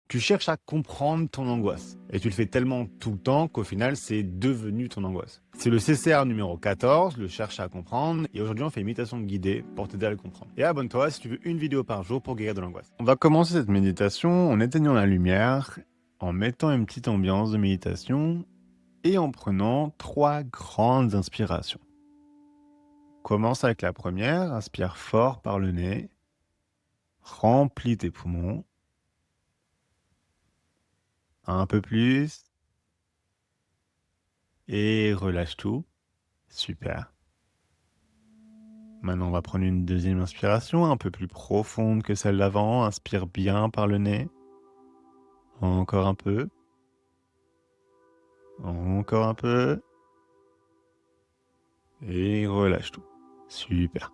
Tu cherches à comprendre ton angoisse et tu le fais tellement tout le temps qu'au final, c'est devenu ton angoisse. C'est le CCR numéro 14, le cherche à comprendre, et aujourd'hui, on fait une méditation guidée pour t'aider à le comprendre. Et abonne-toi si tu veux une vidéo par jour pour guérir de l'angoisse. On va commencer cette méditation en éteignant la lumière, en mettant une petite ambiance de méditation et en prenant 3 grandes inspirations. Commence avec la première, inspire fort par le nez, remplis tes poumons, un peu plus, et relâche tout. Super. Maintenant, on va prendre une deuxième inspiration un peu plus profonde que celle d'avant. Inspire bien par le nez. Encore un peu. Encore un peu. Et relâche tout. Super.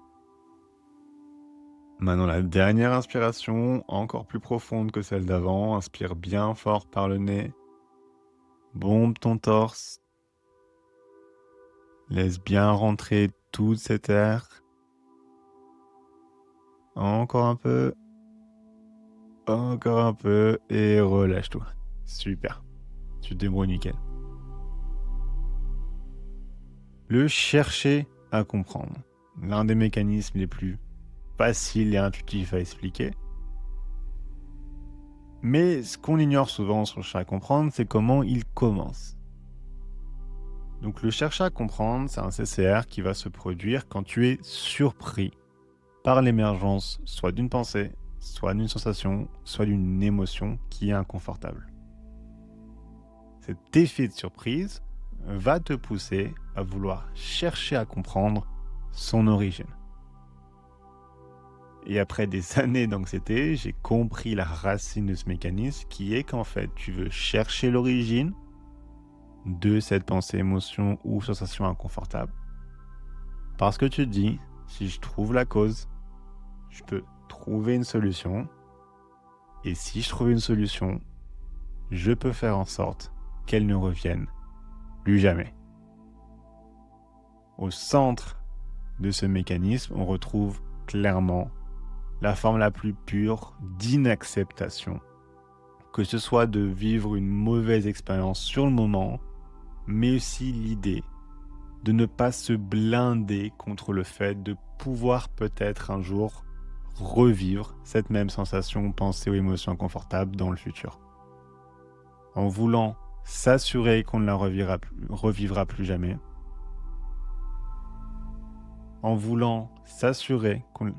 Maintenant, la dernière inspiration, encore plus profonde que celle d'avant. Inspire bien fort par le nez. Bombe ton torse. Laisse bien rentrer tout cet air. Encore un peu. Encore un peu. Et relâche tout. Super. Tu te débrouilles nickel. Le chercher à comprendre. L'un des mécanismes les plus faciles et intuitifs à expliquer. Mais ce qu'on ignore souvent sur le chercher à comprendre, c'est comment il commence. Donc le chercher à comprendre, c'est un CCR qui va se produire quand tu es surpris par l'émergence soit d'une pensée, soit d'une sensation, soit d'une émotion qui est inconfortable. Cet effet de surprise va te pousser à vouloir chercher à comprendre son origine. Et après des années d'anxiété, j'ai compris la racine de ce mécanisme qui est qu'en fait, tu veux chercher l'origine de cette pensée, émotion ou sensation inconfortable. Parce que tu te dis, si je trouve la cause, je peux trouver une solution. Et si je trouve une solution, je peux faire en sorte qu'elle ne revienne plus jamais. Au centre de ce mécanisme, on retrouve clairement la forme la plus pure d'inacceptation. Que ce soit de vivre une mauvaise expérience sur le moment, mais aussi l'idée de ne pas se blinder contre le fait de pouvoir peut-être un jour revivre cette même sensation, pensée ou émotion inconfortable dans le futur. En voulant s'assurer qu'on ne la revivra plus jamais, en voulant s'assurer qu'on